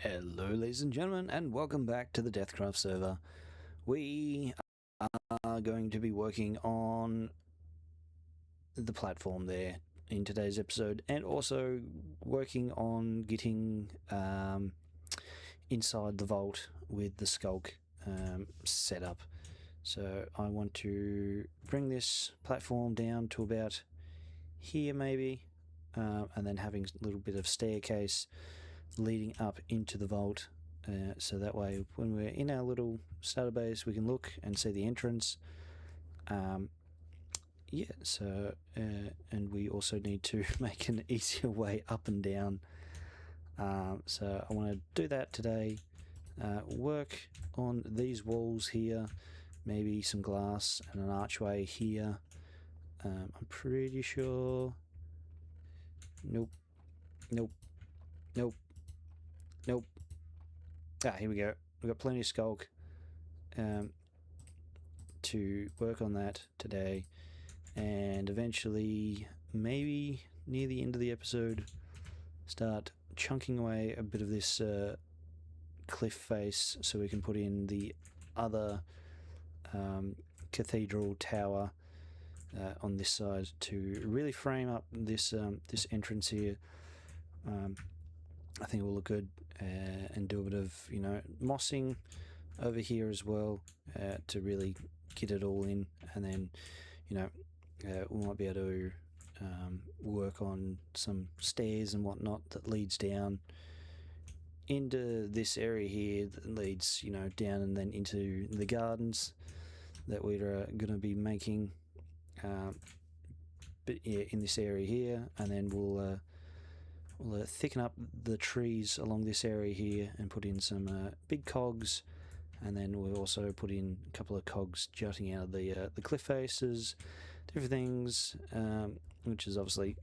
Hello ladies and gentlemen, and welcome back to the DeathCraft server. We are going to be working on the platform there in today's episode, and also working on getting inside the vault with the skulk set up. So I want to bring this platform down to about here maybe, and then having a little bit of staircase leading up into the vault, so that way when we're in our little starter base we can look and see the entrance. And we also need to make an easier way up and down, so I want to do that today. Work on these walls here, maybe some glass and an archway here. I'm pretty sure. Nope. Here we go. We've got plenty of skulk to work on that today, and eventually, maybe near the end of the episode, start chunking away a bit of this cliff face so we can put in the other cathedral tower on this side to really frame up this this entrance here. I think it will look good, and do a bit of, mossing over here as well, to really get it all in, and then we might be able to work on some stairs and whatnot that leads down into this area here, that leads down and then into the gardens that we're going to be making, but yeah, in this area here, and then we'll thicken up the trees along this area here and put in some big cogs, and then we'll also put in a couple of cogs jutting out of the cliff faces, different things, which is obviously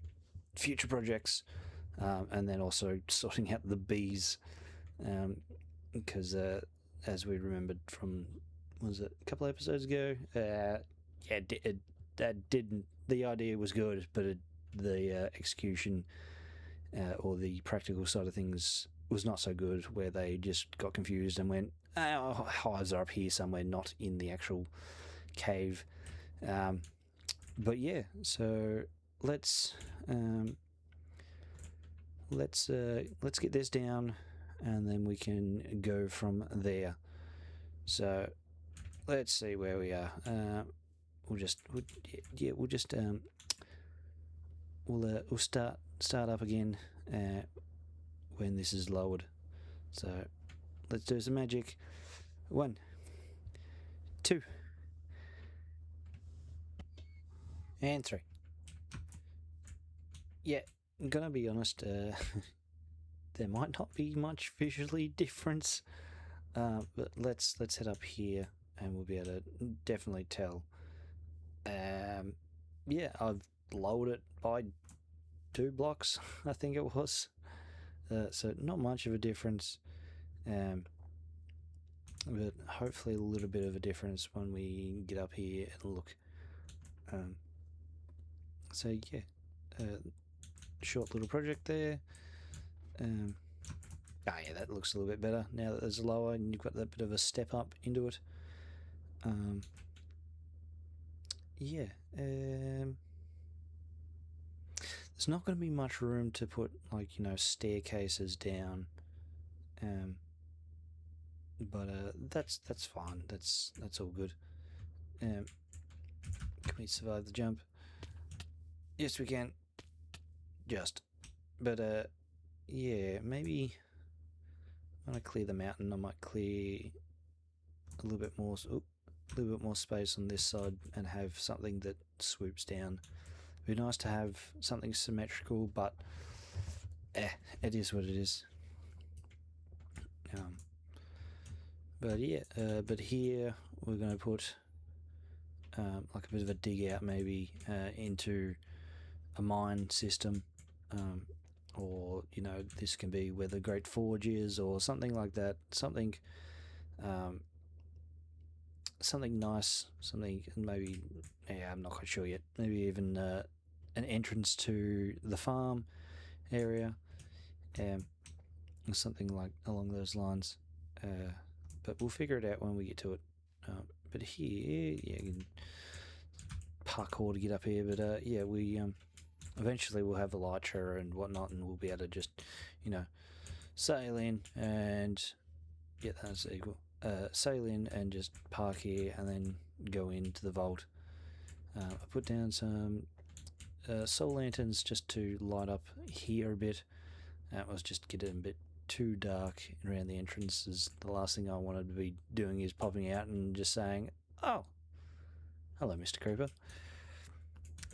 future projects, and then also sorting out the bees, because as we remembered from, was it a couple of episodes ago, the idea was good, but the execution, or the practical side of things, was not so good, where they just got confused and went, hives are up here somewhere, not in the actual cave. But yeah, so let's get this down, and then we can go from there. So let's see where we are. We'll start up again when this is lowered. So let's do some magic. 1, 2, and 3. Yeah, I'm gonna be honest, there might not be much visually difference, but let's head up here and we'll be able to definitely tell. Yeah, I've lowered it by 2 blocks, I think it was, so not much of a difference, but hopefully a little bit of a difference when we get up here and look. So yeah, short little project there. Yeah, that looks a little bit better now that there's a lower and you've got that bit of a step up into it. Yeah, there's not going to be much room to put, like, staircases down, but that's fine. That's all good. Can we survive the jump? Yes, we can. But yeah, maybe when I clear the mountain, I might clear a little bit more space on this side and have something that swoops down. It'd be nice to have something symmetrical, but it is what it is. But yeah, but here we're going to put like a bit of a dig out, maybe into a mine system, or this can be where the Great Forge is, or something like that. Something nice, something maybe. Yeah, I'm not quite sure yet. Maybe even an entrance to the farm area. or something like along those lines. But we'll figure it out when we get to it. But here, yeah, you can parkour to get up here. But yeah, we eventually we'll have the elytra and whatnot, and we'll be able to just, sail in and yeah, that's equal. Sail in and just park here, and then go into the vault. I put down some solar lanterns just to light up here a bit. That was just getting a bit too dark around the entrances. The last thing I wanted to be doing is popping out and just saying, "Oh, hello, Mr. Creeper."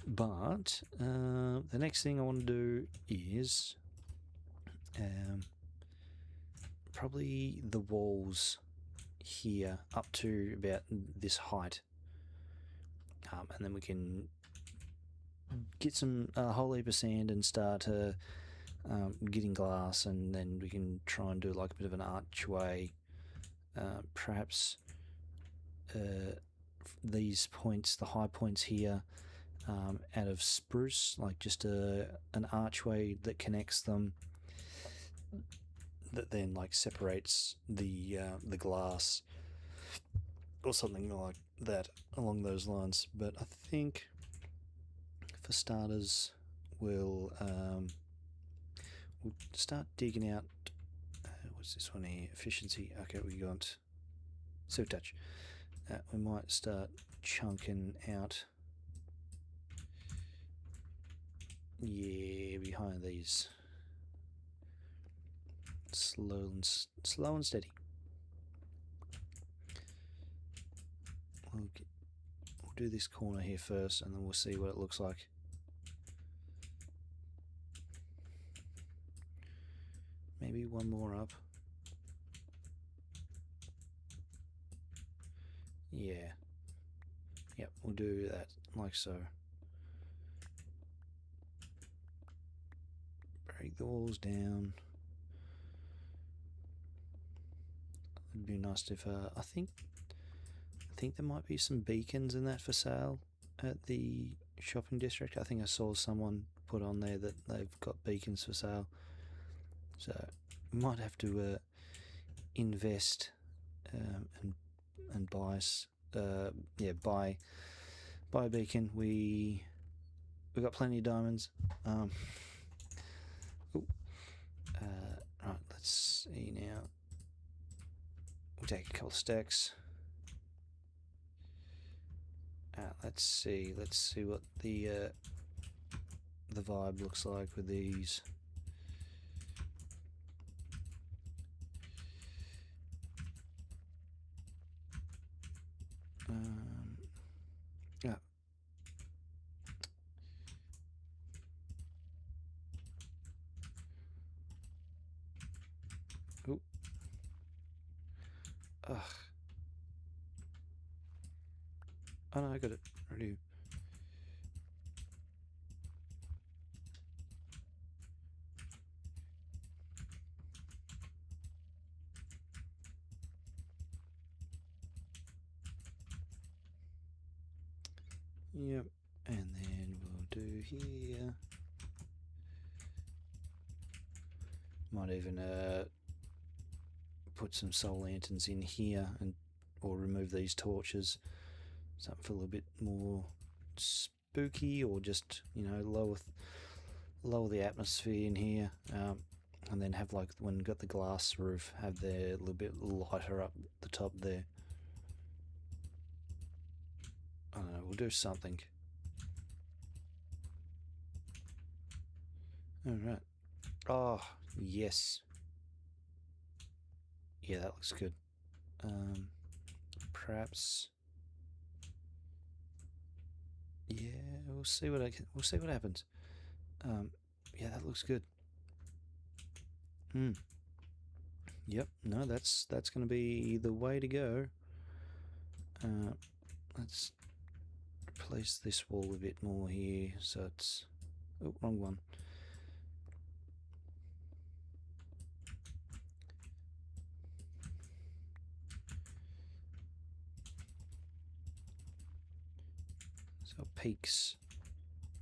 But the next thing I want to do is probably the walls here up to about this height, and then we can get some a whole heap of sand and start getting glass, and then we can try and do like a bit of an archway, perhaps these points, the high points here, out of spruce, like just an archway that connects them, that then like separates the glass or something like that along those lines. But I think for starters we'll start digging out what's this one here, efficiency. Okay, we got silk touch. We might start chunking out, yeah, behind these, slow and steady. We'll do this corner here first, and then we'll see what it looks like. Maybe one more up. Yeah. Yep, we'll do that like so. Break the walls down. It'd be nice if I think there might be some beacons in that for sale at the shopping district. I think I saw someone put on there that they've got beacons for sale. So we might have to invest and buy buy a beacon. We got plenty of diamonds. Right, let's see now. We'll take a couple stacks. Let's see what the vibe looks like with these. Yeah. Ooh. Ugh. Oh no, I got it. Ready. Yep. And then we'll do here. Might even put some solar lanterns in here, and or remove these torches. Something for a little bit more spooky, or just lower the atmosphere in here, and then have like when got the glass roof, have the little bit lighter up the top there. I don't know, we'll do something. Alright. Oh, yes. Yeah, that looks good. Perhaps. Yeah, we'll see what happens. Yeah, that looks good. Yep. No, that's going to be the way to go. Let's replace this wall a bit more here, so it's wrong one. So it peaks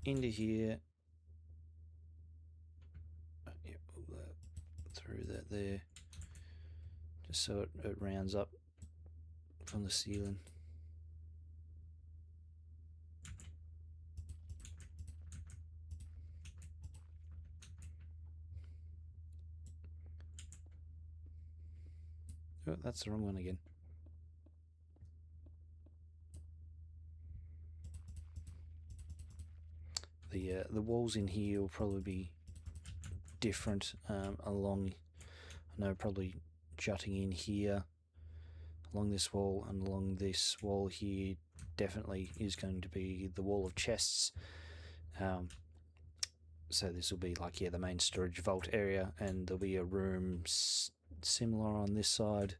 into here. Yep, through. through that there, just so it rounds up from the ceiling. Oh, that's the wrong one again. The walls in here will probably be different along. I know, probably jutting in here along this wall and along this wall here definitely is going to be the wall of chests. So this will be like, yeah, the main storage vault area, and there'll be a room similar on this side.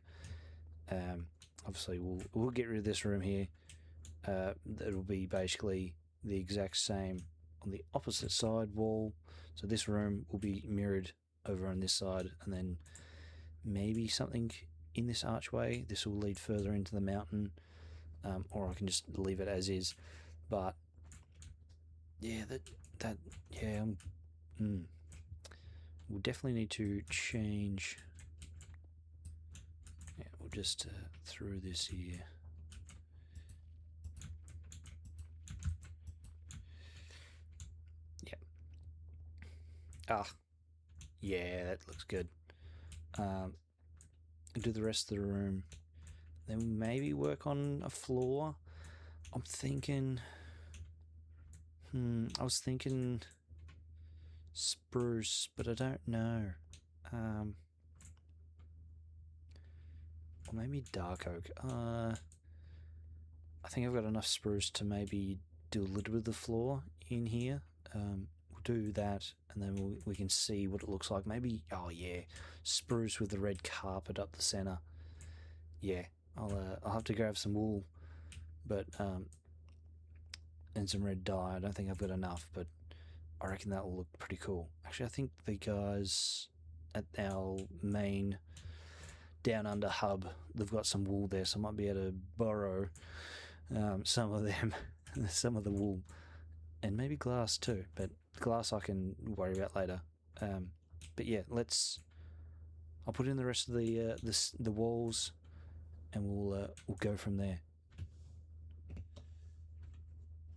Obviously we'll get rid of this room here. It'll be basically the exact same on the opposite side wall. So this room will be mirrored over on this side, and then maybe something in this archway. This will lead further into the mountain, or I can just leave it as is. But yeah, we'll definitely need to change. Yeah, we'll just through this here. Yep. Yeah, that looks good. Do the rest of the room, then maybe work on a floor. I'm thinking. I was thinking spruce, but I don't know. Or maybe dark oak. I think I've got enough spruce to maybe do a little bit of the floor in here. We'll do that, and then we can see what it looks like. Maybe, oh yeah, spruce with the red carpet up the center. Yeah, I'll have to grab some wool, but and some red dye. I don't think I've got enough, but I reckon that will look pretty cool. Actually, I think the guys at our main Down Under hub, they've got some wool there, so I might be able to borrow some of them, some of the wool, and maybe glass too. But glass I can worry about later. But yeah, I'll put in the rest of the walls, and we'll go from there.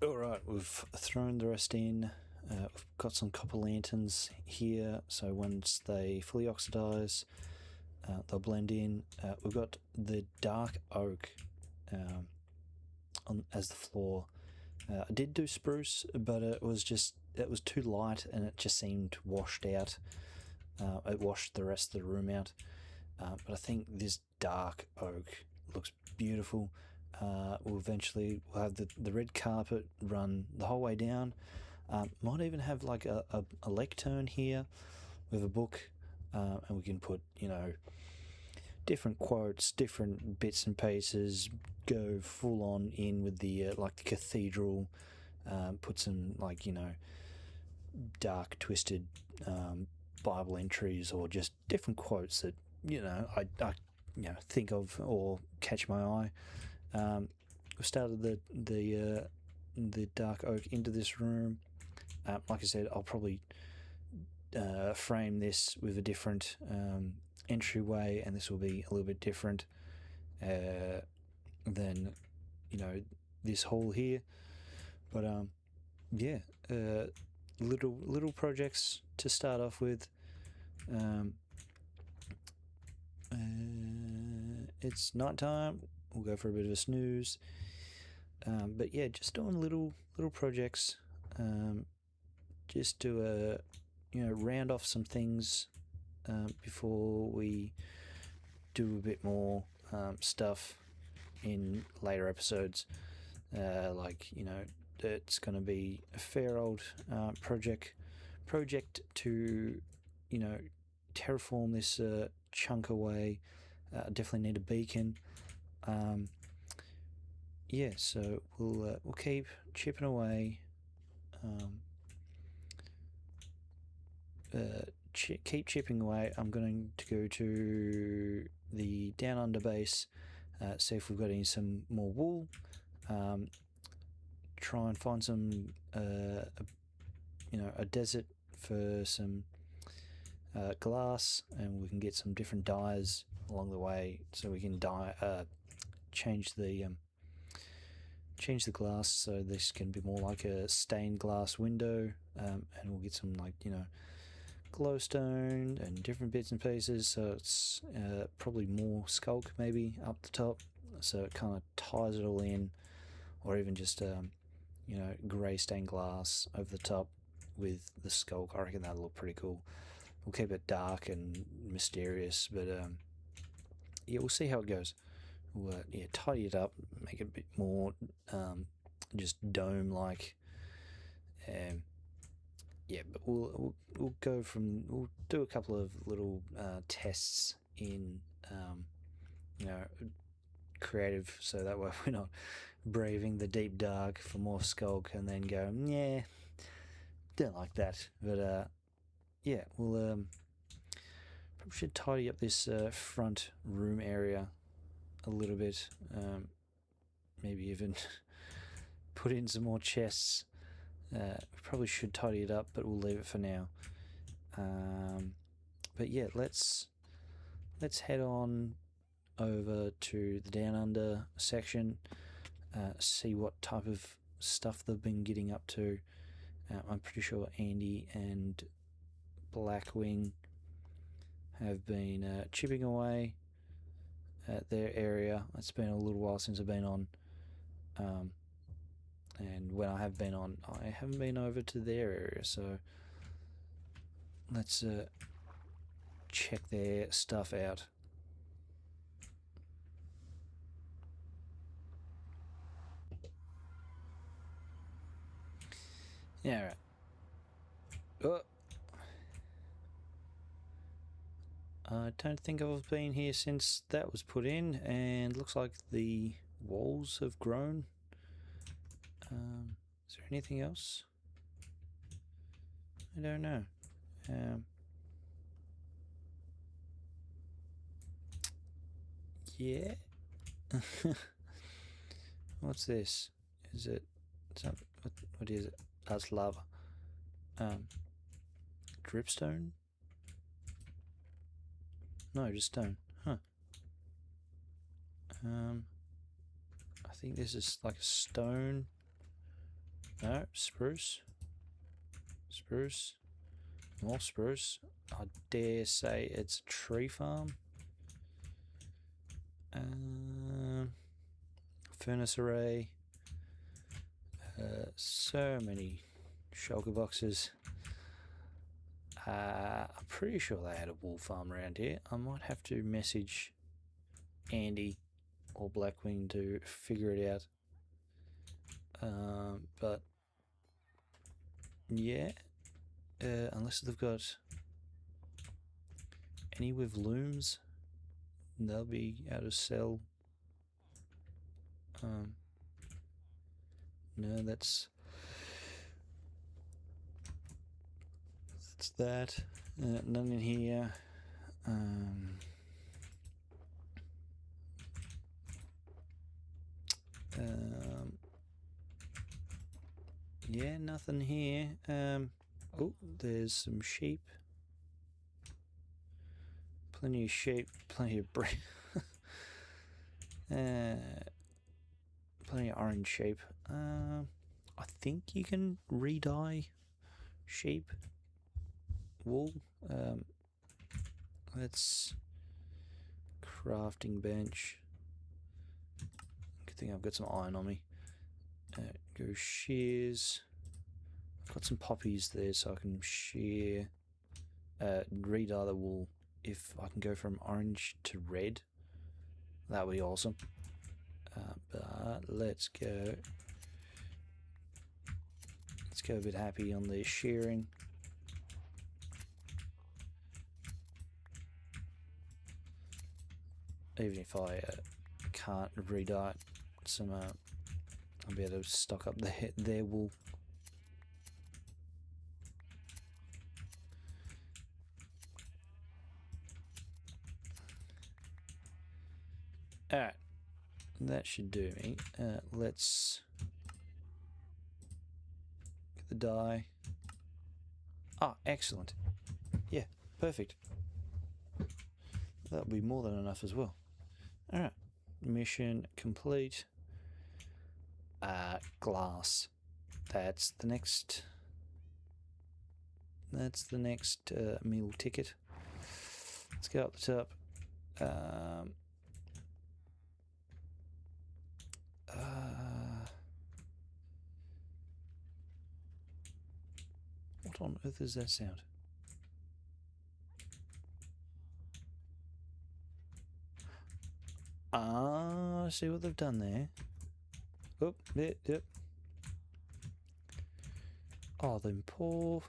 All right, we've thrown the rest in. We've got some copper lanterns here, so once they fully oxidize, they'll blend in. We've got the dark oak as the floor. I did do spruce, but it was too light, and it just seemed washed out. It washed the rest of the room out. But I think this dark oak looks beautiful. We'll have the red carpet run the whole way down. Might even have like a lectern here with a book, and we can put, different quotes, different bits and pieces, go full on in with the like the cathedral, put some dark twisted Bible entries, or just different quotes that I think of or catch my eye. We started the dark oak into this room. Like I said, I'll probably frame this with a different entryway, and this will be a little bit different than this hall here. But little projects to start off with. It's night time. We'll go for a bit of a snooze. But yeah, just doing little projects, just to round off some things before we do a bit more stuff in later episodes. It's going to be a fair old project to terraform this chunk away. Definitely need a beacon. So we'll keep chipping away. Keep chipping away. I'm going to go to the Down Under base, see if we've got some more wool. Try and find some, a desert for some glass, and we can get some different dyes along the way, so we can change the glass so this can be more like a stained glass window, and we'll get some, like, you know, glowstone and different bits and pieces, so it's probably more skulk maybe up the top, so it kind of ties it all in, or even just you know, grey stained glass over the top with the skulk. I reckon that'll look pretty cool. We'll keep it dark and mysterious, but yeah, we'll see how it goes. We'll yeah, tidy it up, make it a bit more just dome like. Yeah, but we'll do a couple of little tests in you know, creative, so that way we're not braving the deep dark for more skulk and then go, yeah, don't like that. But yeah, we'll probably should tidy up this front room area a little bit. Maybe even put in some more chests. We probably should tidy it up, but we'll leave it for now. But yeah, let's head on over to the Down Under section, see what type of stuff they've been getting up to. I'm pretty sure Andy and Blackwing have been chipping away at their area. It's been a little while since I've been on, and when I have been on, I haven't been over to their area, so let's check their stuff out. Yeah, right. Oh. I don't think I've been here since that was put in, and looks like the walls have grown. Is there anything else? I don't know. Yeah. What's this? Is it something? What is it? That's lava. Dripstone? No, just stone. Huh. I think this is like a stone. No, spruce. Spruce. More spruce. I dare say it's a tree farm. Furnace array. So many shulker boxes. I'm pretty sure they had a wool farm around here. I might have to message Andy or Blackwing to figure it out. But yeah, unless they've got any with looms, they'll be able to sell. No, that's that. None in here. Yeah, nothing here. Oh, there's some sheep. Plenty of sheep, plenty of bread. Plenty of orange sheep. I think you can re-dye sheep wool. Let's crafting bench. Good thing I've got some iron on me. Go shears. I've got some poppies there, so I can shear, re-dye the wool. If I can go from orange to red, that would be awesome. But let's go a bit happy on the shearing. Even if I can't re-dye some, I'll be able to stock up their wool. Alright, that should do me. Let's get the dye. Ah, excellent. Yeah, Perfect. That'll be more than enough as well. Alright. Mission complete. Glass. That's the next meal ticket. Let's go up the top. What on earth is that sound? I see what they've done there. Oh, yep. Oh, them poor...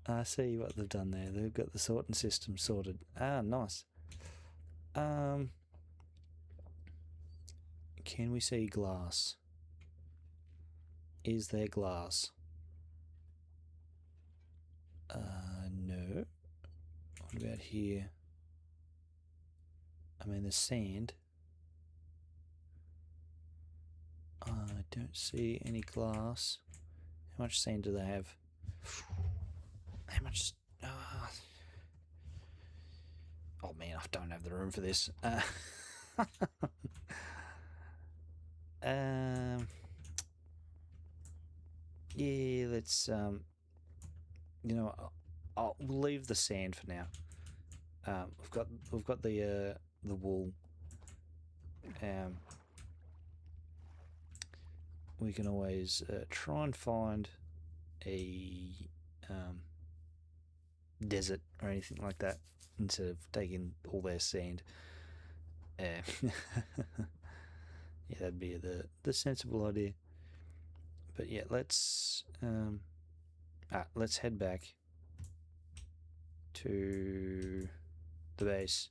I see what they've done there. They've got the sorting system sorted. Ah, nice. Can we see glass? Is there glass? No. What about here? I mean, there's sand. I don't see any glass. How much sand do they have? How much? Oh man, I don't have the room for this. Yeah, let's we'll leave the sand for now. We've got the wool. We can always try and find a desert or anything like that instead of taking all their sand. Yeah, that'd be the sensible idea. But yeah, let's head back to the base.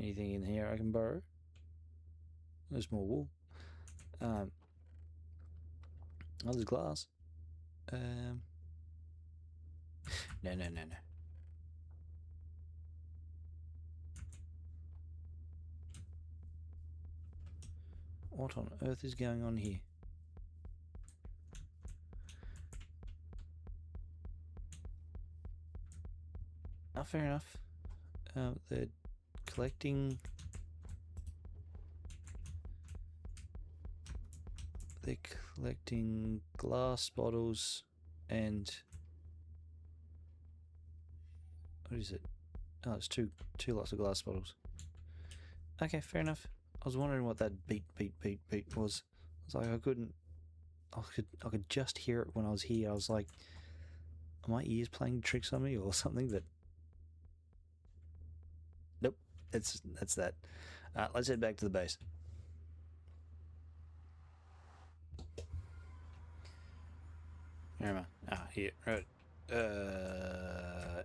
Anything in here I can borrow? There's more wool. Oh, there's glass. No. What on earth is going on here? Oh, fair enough. They're collecting... They're collecting glass bottles and... What is it? Oh, it's two lots of glass bottles. Okay, fair enough. I was wondering what that beat was. It's like I could just hear it when I was here. I was like, are my ears playing tricks on me or something? But nope, that's that. Let's head back to the base. Where am I? Here. Right. Here.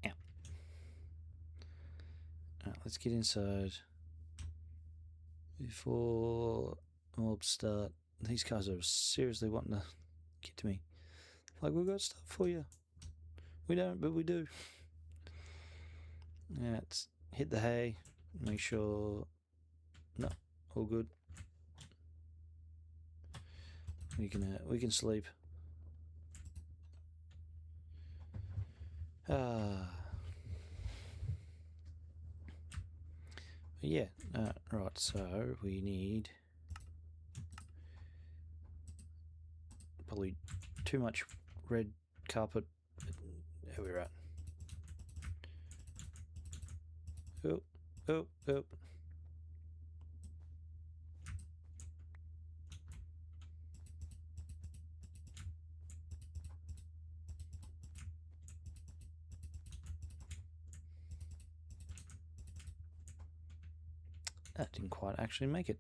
Yeah. Let's get inside before mobs start. These guys are seriously wanting to get to me. Like, we've got stuff for you. We don't, but we do. Yeah, let's hit the hay. Make sure... No, all good. We can sleep. Yeah, right, so we need probably too much red carpet. There we're at. Oh. That didn't quite actually make it.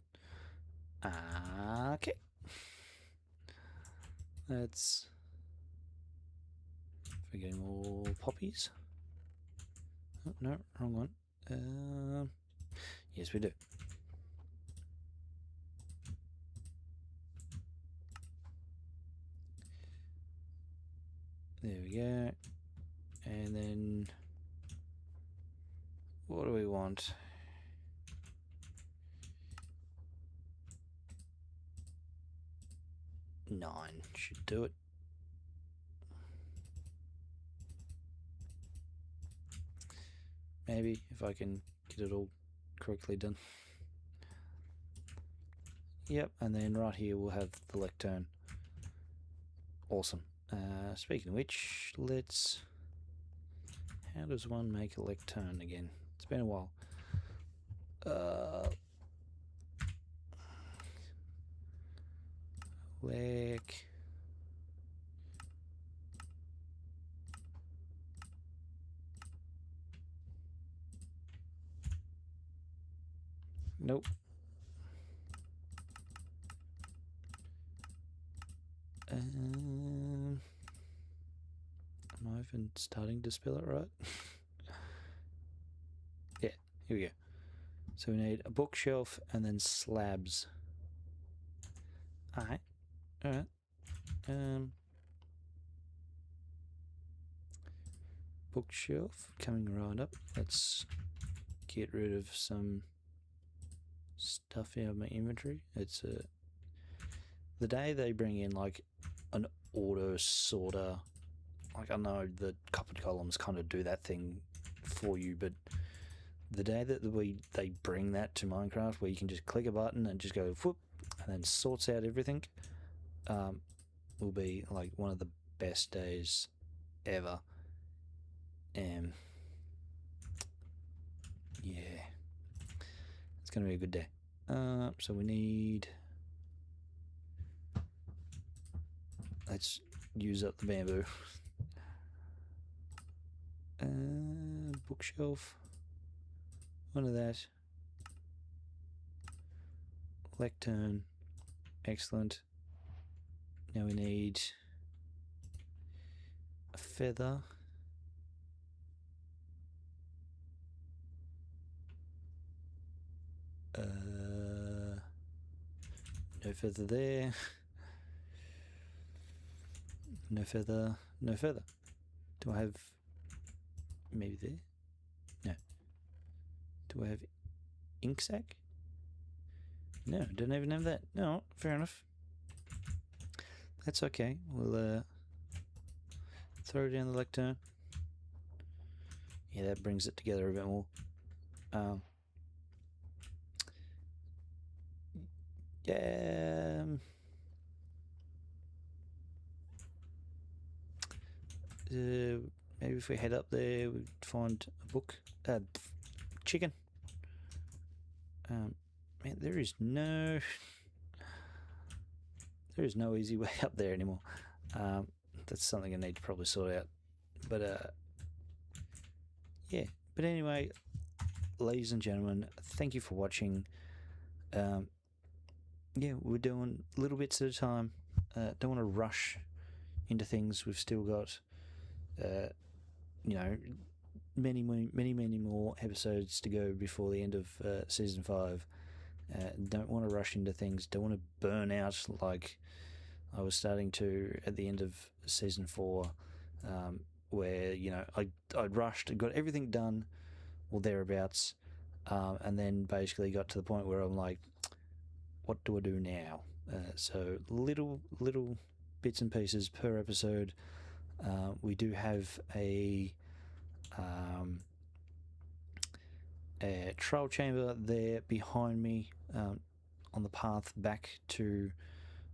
Okay. Let's... Forgetting more poppies. Oh, no, wrong one. Yes, we do. There we go. And then... What do we want? 9 should do it. Maybe if I can get it all correctly done. Yep, and then right here we'll have the lectern. Awesome. Speaking of which, let's... How does one make a lectern again? It's been a while. Lec... Nope. Am I even starting to spell it right? Yeah, here we go. So we need a bookshelf and then slabs. Alright. Bookshelf coming right up. Let's get rid of some stuff out of my inventory. It's the day they bring in like an auto sorter. Like I know the copied columns kind of do that thing for you, but the day that they bring that to Minecraft, where you can just click a button and just go whoop, and then sorts out everything, will be like one of the best days ever. Yeah, it's gonna be a good day. So we need. Let's use up the bamboo. Bookshelf. One of that. Lectern. Excellent. Now we need a feather. No feather there. No feather. No feather. Do I have... Maybe there? No. Do I have ink sac? No, don't even have that. No, fair enough. That's okay. We'll throw down the lectern. Yeah, that brings it together a bit more. Yeah. Maybe if we head up there, we'd find a book. Chicken. Man, there is no easy way up there anymore. That's something I need to probably sort out. But yeah. But anyway, ladies and gentlemen, thank you for watching. Yeah, we're doing little bits at a time. Don't want to rush into things. We've still got, many more episodes to go before the end of season 5. Don't want to rush into things. Don't want to burn out like I was starting to at the end of season 4, where I'd rushed, got everything done or thereabouts, and then basically got to the point where I'm like, what do I do now? So little bits and pieces per episode. We do have a trial chamber there behind me, on the path back to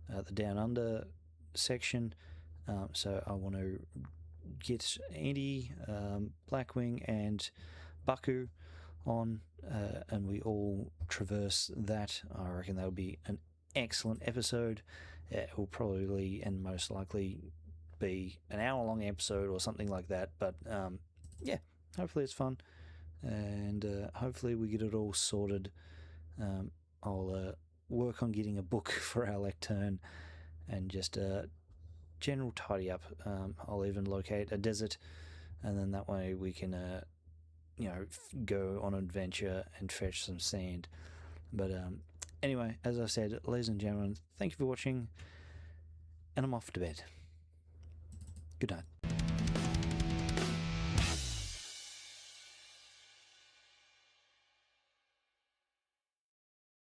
the Down Under section. So I want to get Andy, Blackwing, and Baku on, and we all traverse that. I reckon that'll be an excellent episode. It will probably and most likely be an hour-long episode or something like that. But yeah, hopefully it's fun, and hopefully we get it all sorted. I'll work on getting a book for our lectern and just general tidy up. I'll even locate a desert, and then that way we can go on an adventure and fetch some sand. But anyway, as I said, ladies and gentlemen, thank you for watching, and I'm off to bed. Good night.